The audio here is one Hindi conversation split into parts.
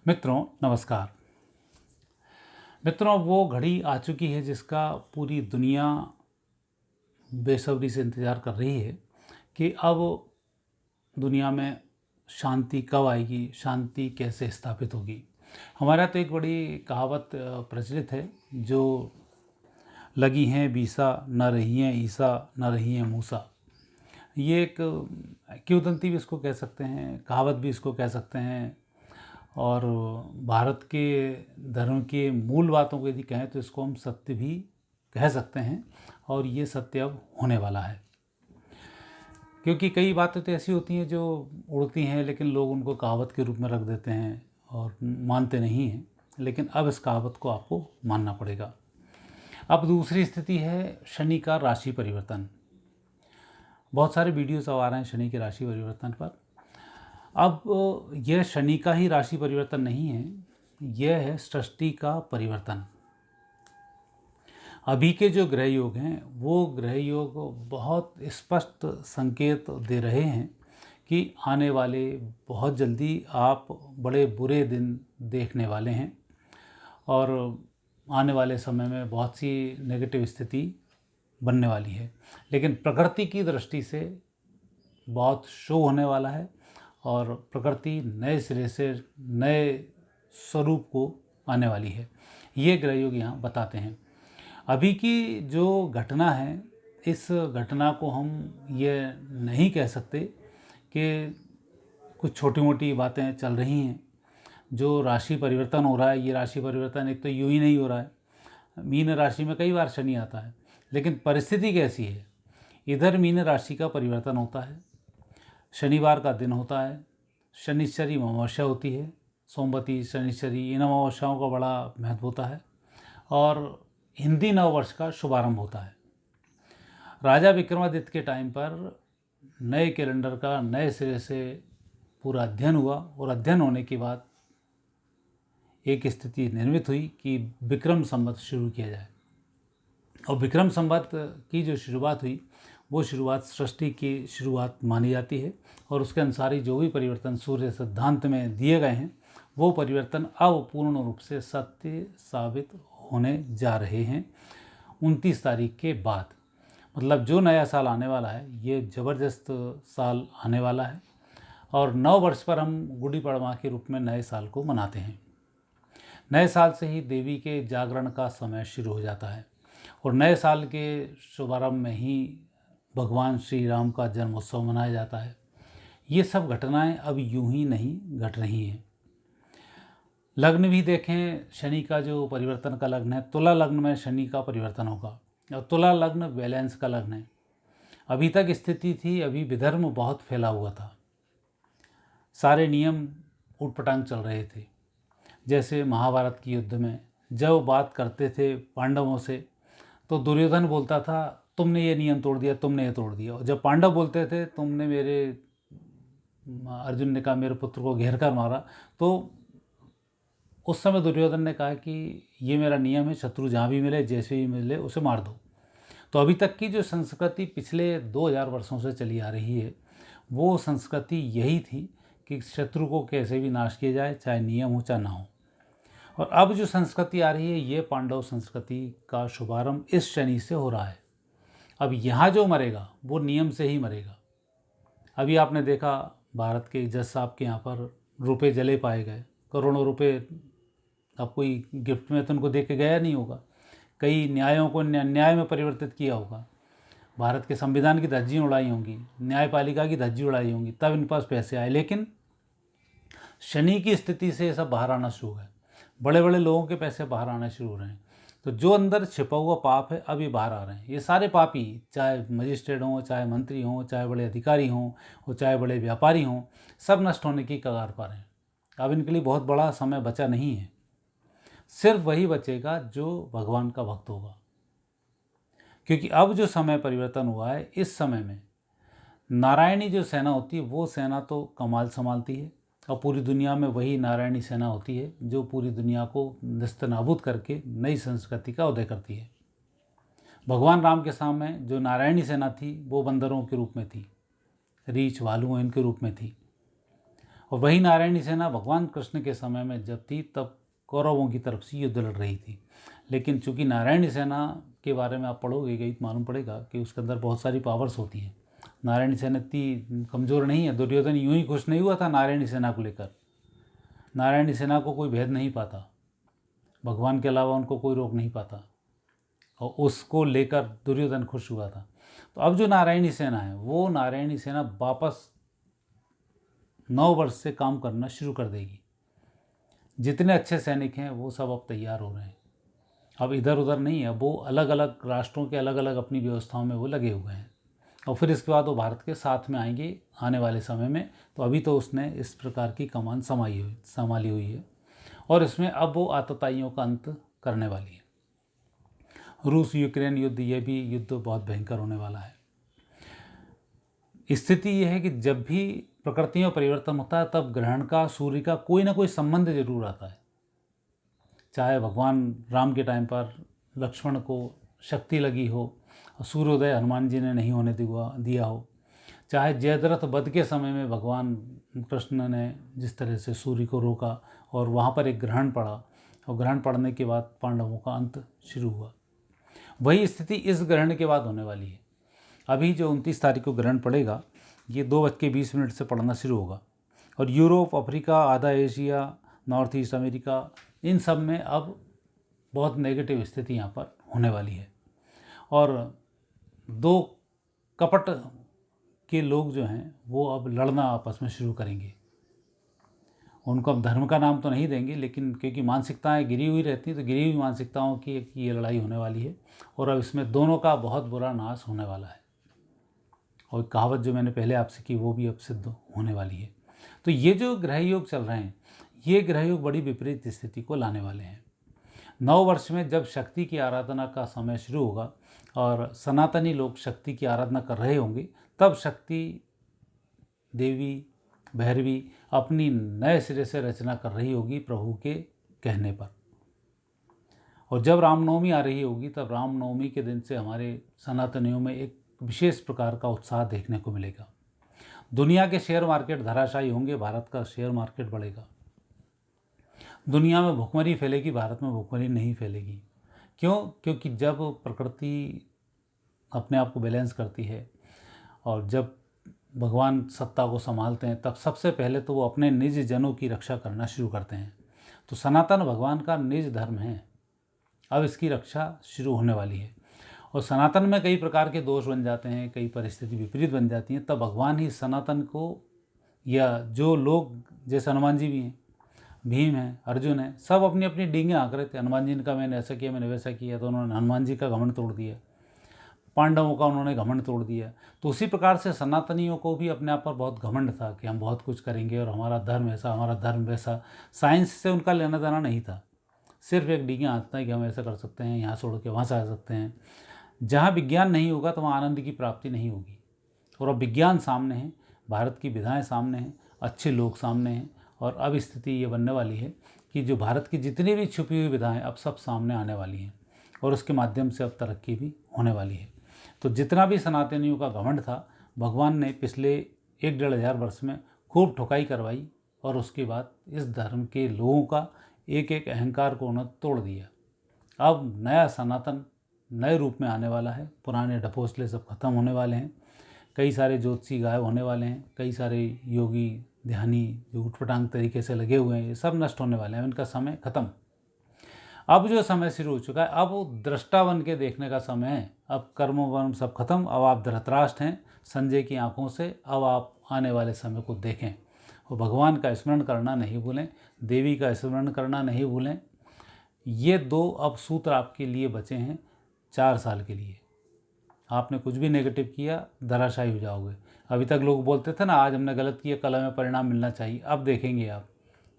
मित्रों नमस्कार। मित्रों, वो घड़ी आ चुकी है जिसका पूरी दुनिया बेसब्री से इंतज़ार कर रही है कि अब दुनिया में शांति कब आएगी, शांति कैसे स्थापित होगी। हमारे यहाँ तो एक बड़ी कहावत प्रचलित है, जो लगी हैं बीसा न रही हैं ईसा न रही हैं मूसा। ये एक किंवदंती भी इसको कह सकते हैं, कहावत भी इसको कह सकते हैं। और भारत के धर्म के मूल बातों को यदि कहें तो इसको हम सत्य भी कह सकते हैं। और ये सत्य अब होने वाला है, क्योंकि कई बातें तो ऐसी होती हैं जो उड़ती हैं लेकिन लोग उनको कहावत के रूप में रख देते हैं और मानते नहीं हैं। लेकिन अब इस कहावत को आपको मानना पड़ेगा। अब दूसरी स्थिति है शनि का राशि परिवर्तन। बहुत सारे वीडियोस अब आ रहे हैं शनि के राशि परिवर्तन पर। अब यह शनि का ही राशि परिवर्तन नहीं है, यह है सृष्टि का परिवर्तन। अभी के जो ग्रह योग हैं वो ग्रह योग बहुत स्पष्ट संकेत दे रहे हैं कि आने वाले बहुत जल्दी आप बड़े बुरे दिन देखने वाले हैं और आने वाले समय में बहुत सी नेगेटिव स्थिति बनने वाली है। लेकिन प्रकृति की दृष्टि से बहुत शो होने वाला है और प्रकृति नए सिरे से नए स्वरूप को आने वाली है। ये ग्रह योग यहाँ बताते हैं। अभी की जो घटना है, इस घटना को हम ये नहीं कह सकते कि कुछ छोटी मोटी बातें चल रही हैं। जो राशि परिवर्तन हो रहा है, ये राशि परिवर्तन एक तो यूँ ही नहीं हो रहा है। मीन राशि में कई बार शनि आता है, लेकिन परिस्थिति कैसी है। इधर मीन राशि का परिवर्तन होता है, शनिवार का दिन होता है, शनिश्चरी अमावस्या होती है, सोमवती शनिश्चरी, इन अमावस्याओं का बड़ा महत्व होता है और हिंदी नववर्ष का शुभारंभ होता है। राजा विक्रमादित्य के टाइम पर नए कैलेंडर का नए सिरे से पूरा अध्ययन हुआ और अध्ययन होने के बाद एक स्थिति निर्मित हुई कि विक्रम संवत शुरू किया जाए। और विक्रम संवत की जो शुरुआत हुई वो शुरुआत सृष्टि की शुरुआत मानी जाती है और उसके अनुसार ही जो भी परिवर्तन सूर्य सिद्धांत में दिए गए हैं वो परिवर्तन अब पूर्ण रूप से सत्य साबित होने जा रहे हैं 29 तारीख के बाद। मतलब जो नया साल आने वाला है ये ज़बरदस्त साल आने वाला है और नव वर्ष पर हम गुड़ी पड़वा के रूप में नए साल को मनाते हैं। नए साल से ही देवी के जागरण का समय शुरू हो जाता है और नए साल के शुभारंभ में ही भगवान श्री राम का जन्मोत्सव मनाया जाता है। ये सब घटनाएं अब यूं ही नहीं घट रही हैं। लग्न भी देखें, शनि का जो परिवर्तन का लग्न है, तुला लग्न में शनि का परिवर्तन होगा और तुला लग्न बैलेंस का लग्न है। अभी तक स्थिति थी, अभी विधर्म बहुत फैला हुआ था, सारे नियम उटपटांग चल रहे थे। जैसे महाभारत के युद्ध में जब बात करते थे पांडवों से तो दुर्योधन बोलता था तुमने ये नियम तोड़ दिया, तुमने ये तोड़ दिया। और जब पांडव बोलते थे तुमने अर्जुन ने कहा मेरे पुत्र को घेर कर मारा, तो उस समय दुर्योधन ने कहा कि ये मेरा नियम है, शत्रु जहाँ भी मिले जैसे भी मिले उसे मार दो। तो अभी तक की जो संस्कृति पिछले 2000 वर्षों से चली आ रही है वो संस्कृति यही थी कि शत्रु को कैसे भी नाश किया जाए, चाहे नियम हो चाहे ना हो। और अब जो संस्कृति आ रही है ये पांडव संस्कृति का शुभारंभ इस शनि से हो रहा है। अब यहाँ जो मरेगा वो नियम से ही मरेगा। अभी आपने देखा भारत के जज साहब के यहाँ पर रुपए जले पाए गए, करोड़ों रुपए। अब कोई गिफ्ट में तो उनको दे के गया नहीं होगा, कई न्यायों को न्याय में परिवर्तित किया होगा, भारत के संविधान की धज्जी उड़ाई होंगी, न्यायपालिका की धज्जी उड़ाई होंगी, तब इनके पास पैसे आए। लेकिन शनि की स्थिति से ये सब बाहर आना शुरू है, बड़े बड़े लोगों के पैसे बाहर आना शुरू हो रहे हैं। तो जो अंदर छिपा हुआ पाप है अभी बाहर आ रहे हैं। ये सारे पापी, चाहे मजिस्ट्रेट हों, चाहे मंत्री हों, चाहे बड़े अधिकारी हों और चाहे बड़े व्यापारी हों, सब नष्ट होने की कगार पर हैं। अब इनके लिए बहुत बड़ा समय बचा नहीं है, सिर्फ वही बचेगा जो भगवान का भक्त होगा। क्योंकि अब जो समय परिवर्तन हुआ है, इस समय में नारायणी जो सेना होती है वो सेना तो कमाल संभालती है और पूरी दुनिया में वही नारायणी सेना होती है जो पूरी दुनिया को नेस्तनाबूद करके नई संस्कृति का उदय करती है। भगवान राम के सामने जो नारायणी सेना थी वो बंदरों के रूप में थी, रीछ भालुओं इनके रूप में थी। और वही नारायणी सेना भगवान कृष्ण के समय में जब थी तब कौरवों की तरफ से युद्ध लड़ रही थी। लेकिन चूंकि नारायणी सेना के बारे में आप पढ़ोगे कहीं तो मालूम पड़ेगा कि उसके अंदर बहुत सारी पावर्स होती हैं। नारायणी सेना इतनी कमज़ोर नहीं है। दुर्योधन यूं ही खुश नहीं हुआ था नारायणी सेना को लेकर। नारायणी सेना को कोई भेद नहीं पाता, भगवान के अलावा उनको कोई रोक नहीं पाता, और उसको लेकर दुर्योधन खुश हुआ था। तो अब जो नारायणी सेना है वो नारायणी सेना वापस 9 वर्ष से काम करना शुरू कर देगी। जितने अच्छे सैनिक हैं वो सब अब तैयार हो रहे हैं। अब इधर उधर नहीं है, वो अलग अलग राष्ट्रों के अलग अलग अपनी व्यवस्थाओं में वो लगे हुए हैं। और फिर इसके बाद वो भारत के साथ में आएंगे आने वाले समय में। तो अभी तो उसने इस प्रकार की कमान संभाली हुई है और इसमें अब वो आतताइयों का अंत करने वाली है। रूस यूक्रेन युद्ध, ये भी युद्ध बहुत भयंकर होने वाला है। स्थिति यह है कि जब भी प्रकृति में परिवर्तन होता है तब ग्रहण का सूर्य का कोई ना कोई संबंध जरूर आता है। चाहे भगवान राम के टाइम पर लक्ष्मण को शक्ति लगी हो और सूर्योदय हनुमान जी ने नहीं होने दिया हो, चाहे जयद्रथ वध के समय में भगवान कृष्ण ने जिस तरह से सूर्य को रोका और वहाँ पर एक ग्रहण पड़ा और ग्रहण पड़ने के बाद पांडवों का अंत शुरू हुआ, वही स्थिति इस ग्रहण के बाद होने वाली है। अभी जो 29 तारीख को ग्रहण पड़ेगा ये 2:20 से पड़ना शुरू होगा और यूरोप, अफ्रीका, आधा एशिया, नॉर्थ ईस्ट अमेरिका, इन सब में अब बहुत नेगेटिव स्थिति यहाँ पर होने वाली है। और दो कपट के लोग जो हैं वो अब लड़ना आपस में शुरू करेंगे। उनको अब धर्म का नाम तो नहीं देंगे, लेकिन क्योंकि मानसिकताएं गिरी हुई रहती हैं तो गिरी हुई मानसिकताओं की ये लड़ाई होने वाली है और अब इसमें दोनों का बहुत बुरा नाश होने वाला है। और कहावत जो मैंने पहले आपसे की वो भी अब सिद्ध होने वाली है। तो ये जो ग्रह योग चल रहे हैं ये ग्रह योग बड़ी विपरीत स्थिति को लाने वाले हैं। 9 वर्ष में जब शक्ति की आराधना का समय शुरू होगा और सनातनी लोग शक्ति की आराधना कर रहे होंगे, तब शक्ति देवी भैरवी अपनी नए सिरे से रचना कर रही होगी प्रभु के कहने पर। और जब रामनवमी आ रही होगी तब रामनवमी के दिन से हमारे सनातनियों में एक विशेष प्रकार का उत्साह देखने को मिलेगा। दुनिया के शेयर मार्केट धराशायी होंगे, भारत का शेयर मार्केट बढ़ेगा। दुनिया में भुखमरी फैलेगी, भारत में भुखमरी नहीं फैलेगी। क्यों? क्योंकि जब प्रकृति अपने आप को बैलेंस करती है और जब भगवान सत्ता को संभालते हैं तब सबसे पहले तो वो अपने निज जनों की रक्षा करना शुरू करते हैं। तो सनातन भगवान का निज धर्म है, अब इसकी रक्षा शुरू होने वाली है। और सनातन में कई प्रकार के दोष बन जाते हैं, कई परिस्थिति विपरीत बन जाती हैं, तब भगवान ही सनातन को, या जो लोग जैसे हनुमान जी भी हैं, भीम है, अर्जुन है, सब अपनी अपनी डींगे हाँक रहे थे। हनुमान जी ने कहा मैंने ऐसा किया, मैंने वैसा किया, तो उन्होंने हनुमान जी का घमंड तोड़ दिया। पांडवों का उन्होंने घमंड तोड़ दिया। तो उसी प्रकार से सनातनियों को भी अपने आप पर बहुत घमंड था कि हम बहुत कुछ करेंगे और हमारा धर्म ऐसा, हमारा धर्म वैसा। साइंस से उनका लेना देना नहीं था, सिर्फ एक डींगे हाँकता है कि हम ऐसा कर सकते हैं, यहाँ से उड़ के वहाँ से आ सकते हैं। जहाँ विज्ञान नहीं होगा तो वहाँ आनंद की प्राप्ति नहीं होगी। और अब विज्ञान सामने है, भारत की विधाएँ सामने हैं, अच्छे लोग सामने हैं, और अब स्थिति ये बनने वाली है कि जो भारत की जितनी भी छुपी हुई विधाएँ अब सब सामने आने वाली हैं और उसके माध्यम से अब तरक्की भी होने वाली है। तो जितना भी सनातनियों का घमंड था, भगवान ने पिछले 1-1.5 वर्ष में खूब ठुकाई करवाई और उसके बाद इस धर्म के लोगों का एक एक अहंकार को उन्होंने तोड़ दिया। अब नया सनातन नए रूप में आने वाला है, पुराने ढपोसले सब खत्म होने वाले हैं, कई सारे ज्योतिषी गायब होने वाले हैं, कई सारे योगी ध्यानी जो उठपटांग तरीके से लगे हुए हैं ये सब नष्ट होने वाले हैं, इनका समय खत्म। अब जो समय शुरू हो चुका है, अब वो दृष्टा बन के देखने का समय है। अब कर्म वर्म सब खत्म, अब आप धृतराष्ट्र हैं संजय की आंखों से, अब आप आने वाले समय को देखें और भगवान का स्मरण करना नहीं भूलें, देवी का स्मरण करना नहीं भूलें। ये 2 अब सूत्र आपके लिए बचे हैं 4 साल के लिए। आपने कुछ भी नेगेटिव किया धराशायी हो जाओगे। अभी तक लोग बोलते थे ना आज हमने गलत किया, कल हमें परिणाम मिलना चाहिए। अब देखेंगे आप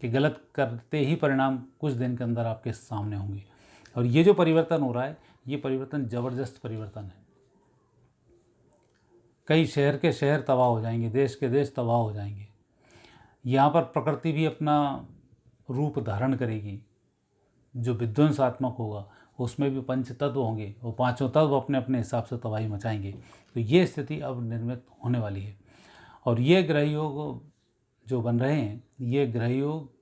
कि गलत करते ही परिणाम कुछ दिन के अंदर आपके सामने होंगे। और ये जो परिवर्तन हो रहा है ये परिवर्तन ज़बरदस्त परिवर्तन है। कई शहर के शहर तबाह हो जाएंगे, देश के देश तबाह हो जाएंगे। यहाँ पर प्रकृति भी अपना रूप धारण करेगी। जो विध्वंसात्मक होगा उसमें भी पंच तत्व होंगे, वो पांचों तत्व अपने अपने हिसाब से तबाही मचाएंगे। तो ये स्थिति अब निर्मित होने वाली है। और ये ग्रह योग जो बन रहे हैं ये ग्रह योग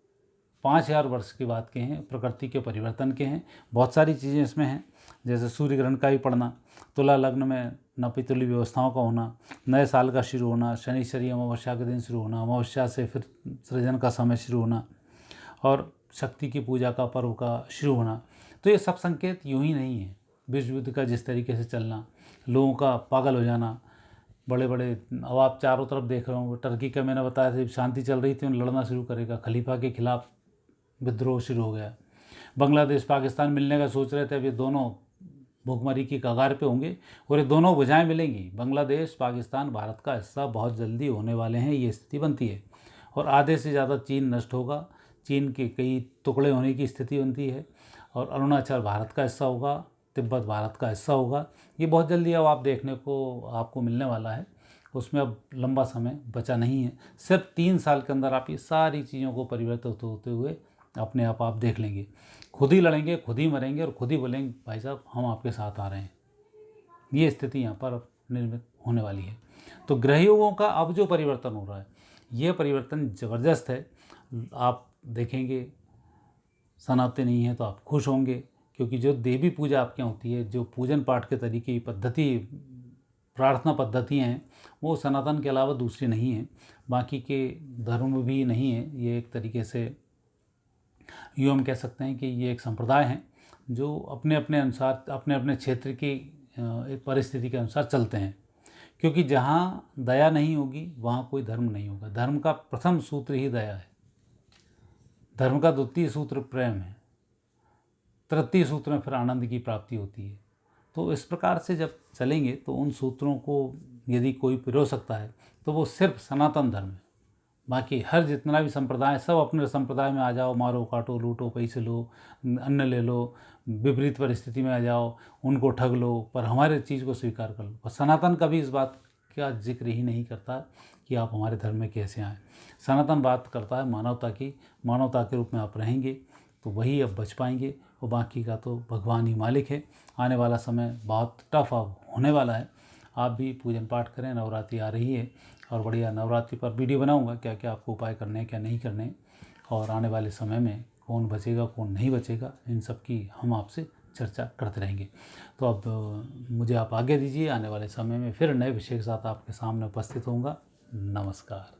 5000 वर्ष की बात के हैं, प्रकृति के परिवर्तन के हैं। बहुत सारी चीज़ें इसमें हैं, जैसे सूर्य ग्रहण का ही पड़ना, तुला लग्न में नपितुली व्यवस्थाओं का होना, नए साल का शुरू होना, शनिश्चरी अमावस्या के दिन शुरू होना, अमावस्या से फिर सृजन का समय शुरू होना और शक्ति की पूजा का पर्व का शुरू होना। तो ये सब संकेत यूं ही नहीं है। विश्व युद्ध का जिस तरीके से चलना, लोगों का पागल हो जाना, बड़े बड़े, अब आप चारों तरफ देख रहे हो, टर्की का मैंने बताया था शांति चल रही थी, लड़ना शुरू करेगा, खलीफा के खिलाफ विद्रोह शुरू हो गया। बांग्लादेश पाकिस्तान मिलने का सोच रहे थे, अब ये दोनों भूखमरी की कगार पे होंगे और ये दोनों भुजाएं मिलेंगी। बांग्लादेश पाकिस्तान भारत का हिस्सा बहुत जल्दी होने वाले हैं, ये स्थिति बनती है। और आधे से ज़्यादा चीन नष्ट होगा, चीन के कई टुकड़े होने की स्थिति बनती है और अरुणाचल भारत का हिस्सा होगा, तिब्बत भारत का हिस्सा होगा। ये बहुत जल्दी अब आप देखने को आपको मिलने वाला है। उसमें अब लंबा समय बचा नहीं है, सिर्फ 3 साल के अंदर आप ये सारी चीज़ों को परिवर्तित होते हुए अपने आप देख लेंगे। खुद ही लड़ेंगे, खुद ही मरेंगे और खुद ही बोलेंगे भाई साहब हम आपके साथ आ रहे हैं। ये स्थिति यहाँ पर अब निर्मित होने वाली है। तो ग्रहयोगों का अब जो परिवर्तन हो रहा है, ये परिवर्तन ज़बरदस्त है। आप देखेंगे सनाते नहीं हैं तो आप खुश होंगे, क्योंकि जो देवी पूजा आपके यहाँ होती है, जो पूजन पाठ के तरीके की पद्धति, प्रार्थना पद्धतियाँ हैं, वो सनातन के अलावा दूसरी नहीं हैं, बाकी के धर्म भी नहीं है। ये एक तरीके से यूँ हम कह सकते हैं कि ये एक संप्रदाय है जो अपने अपने अनुसार, अपने अपने क्षेत्र की एक परिस्थिति के अनुसार चलते हैं। क्योंकि जहाँ दया नहीं होगी वहाँ कोई धर्म नहीं होगा। धर्म का प्रथम सूत्र ही दया है, धर्म का द्वितीय सूत्र प्रेम है, तृतीय सूत्र में फिर आनंद की प्राप्ति होती है। तो इस प्रकार से जब चलेंगे तो उन सूत्रों को यदि कोई पिरो सकता है तो वो सिर्फ सनातन धर्म है। बाकी हर जितना भी संप्रदाय, सब अपने संप्रदाय में आ जाओ, मारो काटो लूटो पैसे लो, अन्न ले लो, विपरीत परिस्थिति में आ जाओ, उनको ठग लो, पर हमारे चीज़ को स्वीकार कर लो। पर सनातन कभी इस बात का जिक्र ही नहीं करता कि आप हमारे धर्म में कैसे आए। सनातन बात करता है मानवता की, मानवता के रूप में आप रहेंगे तो वही अब बच पाएंगे, और बाकी का तो भगवान ही मालिक है। आने वाला समय बहुत टफ अब होने वाला है। आप भी पूजन पाठ करें, नवरात्रि आ रही है और बढ़िया नवरात्रि पर वीडियो बनाऊंगा क्या क्या आपको उपाय करने हैं, क्या नहीं करने हैं, और आने वाले समय में कौन बचेगा कौन नहीं बचेगा, इन सब की हम आपसे चर्चा करते रहेंगे। तो अब मुझे आप आगे दीजिए, आने वाले समय में फिर नए विषय के साथ आपके सामने उपस्थित होऊंगा। नमस्कार।